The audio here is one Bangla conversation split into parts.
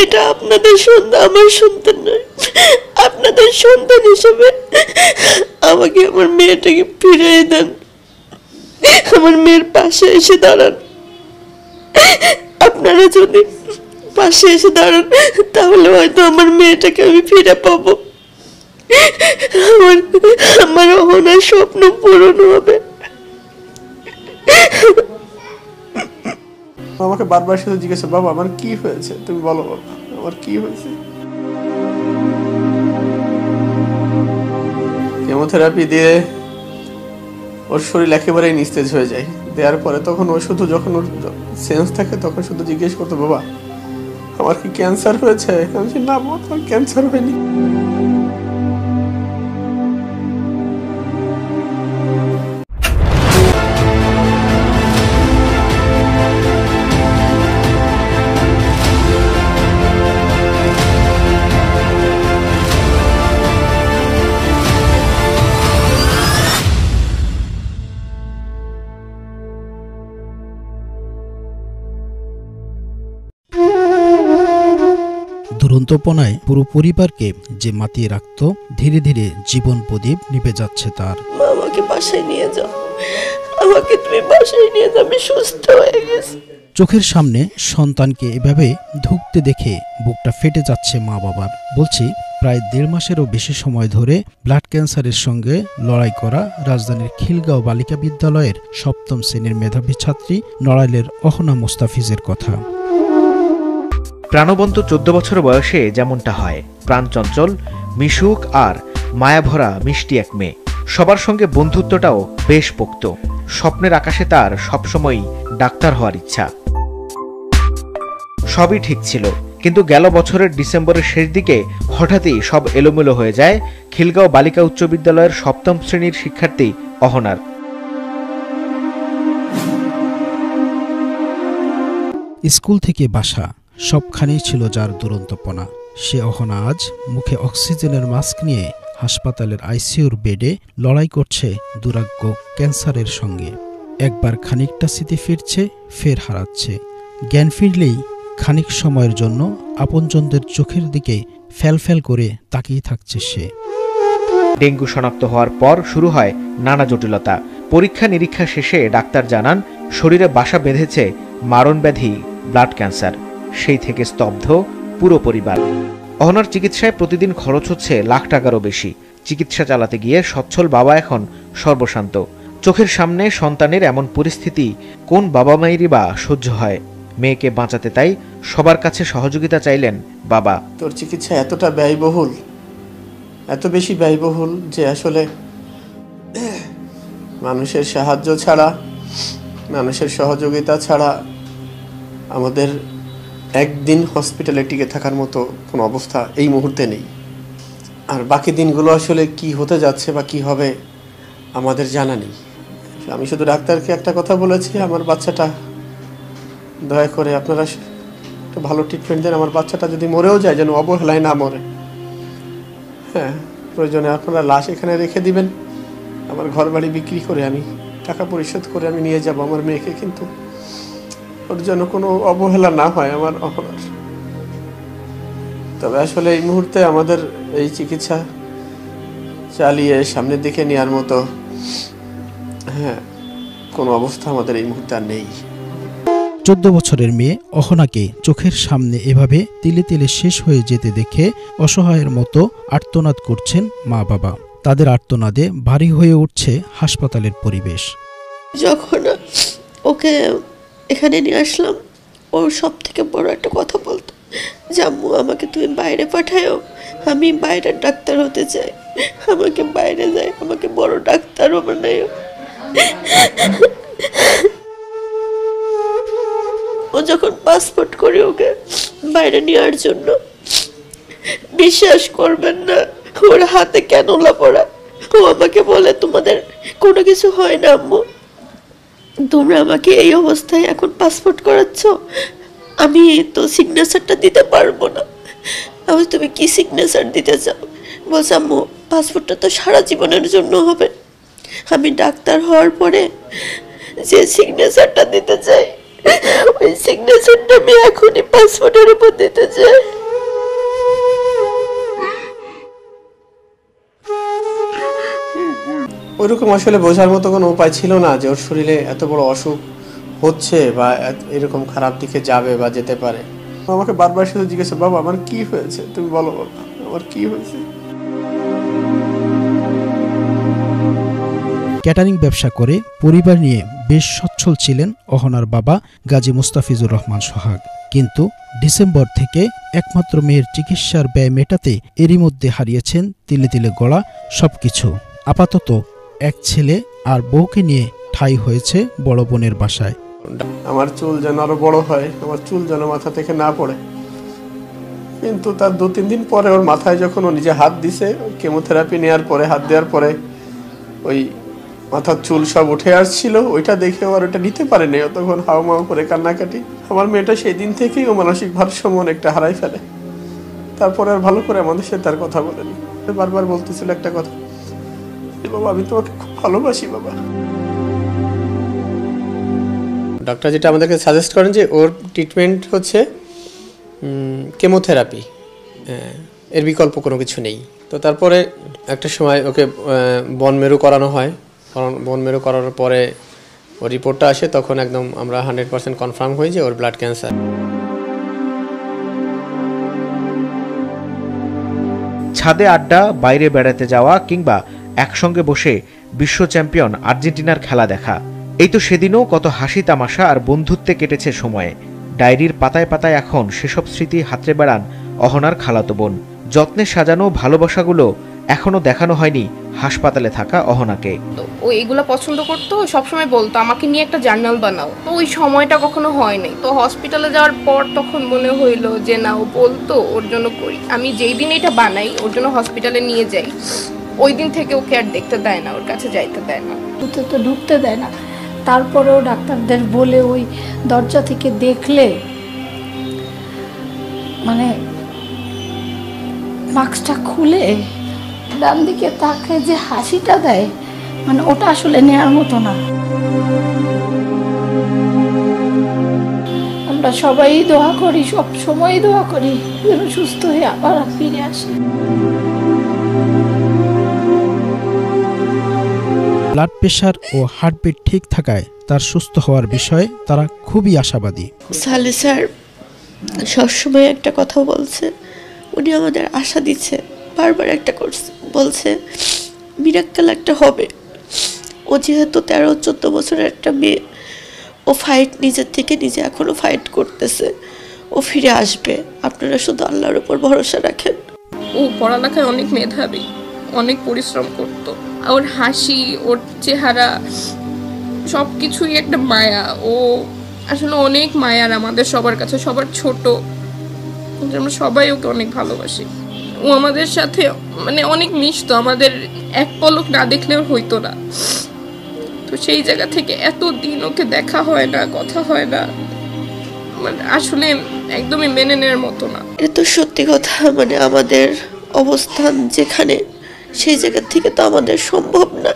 এটা আপনাদের সন্তান, আমার সন্তান নয়। আপনাদের সন্তান হিসেবে আমাকে আমার মেয়েটাকে ফিরিয়ে দেন, আমার মেয়ের পাশে এসে দাঁড়ান। আপনারা যদি পাশে এসে দাঁড়ান তাহলে হয়তো আমার মেয়েটাকে আমি ফিরে পাবো, আমার অহনার স্বপ্ন পূরণ হবে। আমাকে বারবার শুধু জিজ্ঞাসা, বাবা আমার কি হয়েছে, তুমি বলো বাবা আমার কি হয়েছে। কেমোথেরাপি দিয়ে ওর শরীর একেবারেই নিস্তেজ হয়ে যায়। দেওয়ার পরে তখন ও শুধু, যখন ওর সেন্স থাকে তখন শুধু জিজ্ঞেস করতো, বাবা আমার কি ক্যান্সার হয়েছে? আমি বলছি, না বাবা তোমার ক্যান্সার হয়নি। দুরন্তপনায় পুরো পরিবারকে যে মাতিয়ে রাখত, ধীরে ধীরে জীবন প্রদীপ নিভে যাচ্ছে তার। মা আমাকে বাসায় নিয়ে যাও, আমাকে তুমি বাসায় নিয়ে যাও, আমি সুস্থ হয়ে গেছি। চোখের সামনে সন্তানকে এভাবে ধুঁকতে দেখে বুকটা ফেটে যাচ্ছে মা বাবার। বলছি, প্রায় 1.5 মাসেরও বেশি সময় ধরে ব্লাড ক্যান্সারের সঙ্গে লড়াই করা রাজধানীর খিলগাঁও বালিকা বিদ্যালয়ের 7ম শ্রেণীর মেধাবী ছাত্রী নড়াইলের অহনা মোস্তাফিজের কথা। প্রাণবন্ত 14 বছর বয়সে যেমনটা হয়, প্রাণচঞ্চল, মিশুক আর মায়াভরা মিষ্টি এক মেয়ে। সবার সঙ্গে বন্ধুত্বটাও বেশ পোক্ত। স্বপ্নের আকাশে তার সবসময়ই ডাক্তার হওয়ার ইচ্ছা। সবই ঠিক ছিল, কিন্তু গেল বছরের ডিসেম্বরের শেষ দিকে হঠাৎই সব এলোমেলো হয়ে যায় খিলগাঁও বালিকা উচ্চ বিদ্যালয়ের 7ম শ্রেণীর শিক্ষার্থী অহনার। স্কুল থেকে বাসা সবখানেই ছিল যার দুরন্তপনা। সে অহনা আজ মুখে অক্সিজেনের মাস্ক নিয়ে হাসপাতালের আইসিইউর বেডে লড়াই করছে দুরাগ্য ক্যান্সারের সঙ্গে। একবার খানিকটা স্মৃতি ফিরছে, ফের হারাচ্ছে। জ্ঞান ফিরলেই খানিক সময়ের জন্য আপনজনদের চোখের দিকে ফ্যালফ্যাল করে তাকিয়ে থাকছে সে। ডেঙ্গু শনাক্ত হওয়ার পর শুরু হয় নানা জটিলতা। পরীক্ষা নিরীক্ষা শেষে ডাক্তার জানান শরীরে বাসা বেঁধেছে মারণ ব্যাধি ব্লাড ক্যান্সার। সেই থেকে স্তব্ধ পুরো পরিবার। অহনার চিকিৎসায় প্রতিদিন খরচ হচ্ছে লাখ টাকারও বেশি। চিকিৎসা চালাতে গিয়ে সচ্ছল বাবা এখন সর্বশান্ত। চোখের সামনে সন্তানের এমন পরিস্থিতি কোন বাবা মায়েরই বা সহ্য হয়? মেয়েকে বাঁচাতে তাই সবার কাছে সহযোগিতা চাইলেন বাবা। তোর চিকিৎসা এতটা ব্যয়বহুল, এত বেশি ব্যয়বহুল যে আসলে মানুষের সাহায্য ছাড়া, মানুষের সহযোগিতা ছাড়া আমাদের একদিন হসপিটালে টিকে থাকার মতো কোনো অবস্থা এই মুহূর্তে নেই। আর বাকি দিনগুলো আসলে কি হতে যাচ্ছে বা কি হবে আমাদের জানা নেই। আমি শুধু ডাক্তারকে একটা কথা বলেছি, আমার বাচ্চাটা দয়া করে আপনারা একটা ভালো ট্রিটমেন্ট দেন। আমার বাচ্চাটা যদি মরেও যায় যেন অবহেলায় না মরে। হ্যাঁ, প্রয়োজনে আপনারা লাশ এখানে রেখে দিবেন, আমার ঘর বাড়ি বিক্রি করে আমি টাকা পরিশোধ করে আমি নিয়ে যাব আমার মেয়েকে, কিন্তু ওর জন্য কোনো অবহেলা না হয় আমার অহনার। তবে আসলে এই মুহূর্তে আমাদের এই চিকিৎসা চালিয়ে সামনের দিকে নেওয়ার মতো কোনো অবস্থা আমাদের এই মুহূর্তে আর নেই। 14 বছরের মেয়ে অহনাকে চোখের সামনে এভাবে তিলে তিলে শেষ হয়ে যেতে দেখে অসহায়ের মতো আর্তনাদ করছেন মা বাবা। তাদের আর্তনাদে ভারী হয়ে উঠছে হাসপাতালের পরিবেশ। যখন ওকে এখানে নিয়ে আসলাম, ও সব থেকে বড় একটা কথা বলতো, জাম্মু আমাকে তুমি বাইরে পাঠাও, আমি বাইরের ডাক্তার হতে চাই, আমাকে বাইরে যাই, আমাকে বড় ডাক্তারও বানাও। ও যখন পাসপোর্ট করে ওকে বাইরে নেওয়ার জন্য, বিশ্বাস করবেন না ওর হাতে ক্যানোলা পড়া। ও আমাকে বলে, তোমাদের কোনো কিছু হয় না আম্মু, তোমরা আমাকে এই অবস্থায় এখন পাসপোর্ট করাচ্ছ, আমি তো সিগনেচারটা দিতে পারবো না। আমি, তুমি কি সিগনেচার দিতে চাও? বলছে, আম্মু পাসপোর্টটা তো সারা জীবনের জন্য হবে, আমি ডাক্তার হওয়ার পরে যে সিগনেচারটা দিতে চাই ওই সিগনেচারটা আমি এখনই পাসপোর্টের উপর দিতে চাই। ওইরকম আসলে বোঝার মতো কোনো উপায় ছিল না যে ওর শরীরে এত বড় অসুখ হচ্ছে বা এরকম খারাপ দিকে যাবে বা যেতে পারে। আমাকে বারবার শুধু জিজ্ঞেস, বাবা আমার কি হয়েছে, তুমি বলো বাবা আমার কি হয়েছে। ক্যাটারিং ব্যবসা করে পরিবার নিয়ে বেশ সচ্ছল ছিলেন অহনার বাবা গাজী মুস্তাফিজুর রহমান সোহাগ। কিন্তু ডিসেম্বর থেকে একমাত্র মেয়ের চিকিৎসার ব্যয় মেটাতে এরই মধ্যে হারিয়েছেন তিলে তিলে গড়া সবকিছু। আপাতত এক ছেলে আর বউকে নিয়ে ঠাঁই হয়েছে বড় বোনের বাসায়। আমার চুল যেন আরো বড় হয়, আমার চুল যেন মাথা থেকে না পড়ে। কিন্তু তার 2-3 দিন পরে ওর মাথায় যখন ও নিজে হাত দিছে, কেমোথেরাপি নেওয়ার পরে হাত দেওয়ার পরে ওই মাথার চুল সব উঠে আসছিল। ওইটা দেখে আর ওটা নিতে পারেনি, তখন হাওমাও করে কান্নাকাটি। আমার মেয়েটা সেই দিন থেকেই ও মানসিক ভারসাম্য অনেকটা হারাই ফেলে। তারপরে আর ভালো করে আমাদের সাথে তার কথা বলেনি। বারবার বলতেছিল একটা কথা, বাবা আমি তোমাকে খুব ভালোবাসি বাবা। ডাক্তার যেটা আমাদেরকে সাজেস্ট করেন যে ওর ট্রিটমেন্ট হচ্ছে কেমোথেরাপি, এর বিকল্প কোনো কিছু নেই। তো তারপরে একটা সময় ওকে বন মেরু করানো হয়। বন মেরু করানোর পরে ওর রিপোর্টটা আসে, তখন একদম আমরা 100% কনফার্ম হই যে ওর ব্লাড ক্যান্সার। ছাদে আড্ডা, বাইরে বেড়াতে যাওয়া কিংবা একসঙ্গে বসে বিশ্ব চ্যাম্পিয়ন আর্জেন্টিনার খেলা দেখা, এই তো সেদিনও কত হাসি তামাশা আর বন্ধুত্বে কেটেছে সময়ে। ডায়েরির পাতায় পাতায় এখন সেসব স্মৃতি হাতড়ে বেড়ান অহনার খালাতো বোন। যত্নে সাজানো ভালোবাসাগুলো এখনো দেখানো হয়নি হাসপাতালে থাকা অহনাকে। ও এগুলো পছন্দ করতো, সবসময় বলতো আমাকে নিয়ে একটা জার্নাল বানাও। তো ওই সময়টা কখনো হয়নি। তো হসপিটালে যাওয়ার পর তখন মনে হইলো যে না, ও বলতো ওর জন্য করি। আমি যেই দিন এটা বানাই, ওর জন্য হসপিটালে নিয়ে যাই, ওই দিন থেকে ওকে আর দেখতে দেয় না, ওর কাছে যাইতে দেয় না, তো ঢুকতে দেয় না। তারপরেও ডাক্তারদের বলে ওই দরজা থেকে দেখলে মানে মাস্কটা খুলে ডান দিকে তাকে যে হাসিটা দেয়, মানে ওটা আসলে নেয়ার মতো না। আমরা সবাই দোয়া করি, সব সময় দোয়া করি যেন সুস্থ হয়ে আবার ফিরে আসে। ব্লাড প্রেশার ও হার্টবিট ঠিক থাকায় তার সুস্থ হওয়ার বিষয়ে তারা খুবই আশাবাদী। সালে স্যার সবসময় একটা কথা বলছে, উনি আমাদের আশা দিচ্ছে, বারবার একটা বলছে মিরাক্কেল একটা হবে। ও যেহেতু 13-14 বছরের একটা মেয়ে, ও ফাইট নিজের থেকে নিজে এখনো ফাইট করতেছে, ও ফিরে আসবে। আপনারা শুধু আল্লাহর উপর ভরসা রাখেন। ও পড়ালেখায় অনেক মেধাবী, অনেক পরিশ্রম করতো। ওর হাসি, ওর চেহারা সব কিছুই একটা মায়া। ও আসলে অনেক মায়ার আমাদের সবার কাছে, সবার ছোট। আমরা সবাই ওকে অনেক ভালোবাসি। ও আমাদের সাথে মানে অনেক মিশতো, আমাদের এক পলক না দেখলেও হইতো না। তো সেই জায়গা থেকে এতদিন ওকে দেখা হয় না, কথা হয় না, মানে আসলে একদমই মেনে নেওয়ার মতো না। এটা তো সত্যি কথা, মানে আমাদের অবস্থান যেখানে, সেই জায়গা থেকে তো আমাদের সম্ভব না।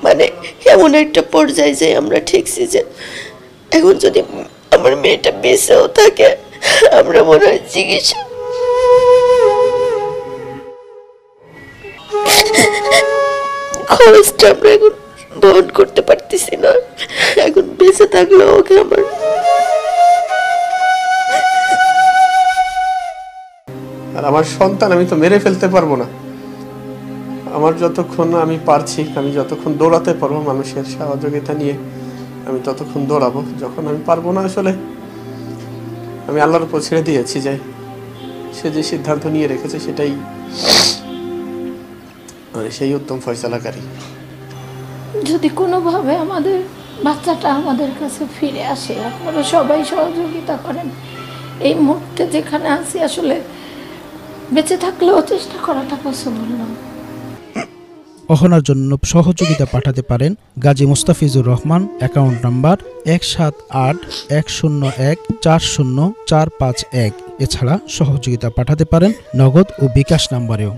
মানে এমন একটা পর্যায়ে যে আমরা ঠিকছি যে এখন যদি আমার মেয়েটা বেঁচেও থাকে, আমরা মনে হয় চিকিৎসা খরচটা আমরা এখন বহন করতে পারতেছি না। এখন বেঁচে থাকলে ওকে আমার আর আমার সন্তান আমি তো মেরে ফেলতে পারবো না। আমার যতক্ষণ আমি পারছি, আমি যতক্ষণ দৌড়াতে পারবো মানুষের সহযোগিতা নিয়ে, আমি ততক্ষণ দৌড়াবো। যখন আমি পারবো না, আসলে আমি আল্লাহর উপর ছেড়ে দিয়েছি যে সে যে সিদ্ধান্ত নিয়ে রেখেছে সেটাই মানে সেই উত্তম ফয়সালাকারী। যদি কোনোভাবে আমাদের বাচ্চাটা আমাদের কাছে ফিরে আসে, আপনারা সবাই সহযোগিতা করেন। এই মুহূর্তে যেখানে আছি আসলে বেঁচে থাকলেও চেষ্টা করাটা পসিবল না। অহনার জন্য সহযোগিতা পাঠাতে পারেন গাজী মুস্তাফিজুর রহমান, অ্যাকাউন্ট নাম্বার 178-101-40451। এছাড়া সহযোগিতা পাঠাতে পারেন নগদ ও বিকাশ নাম্বারেও।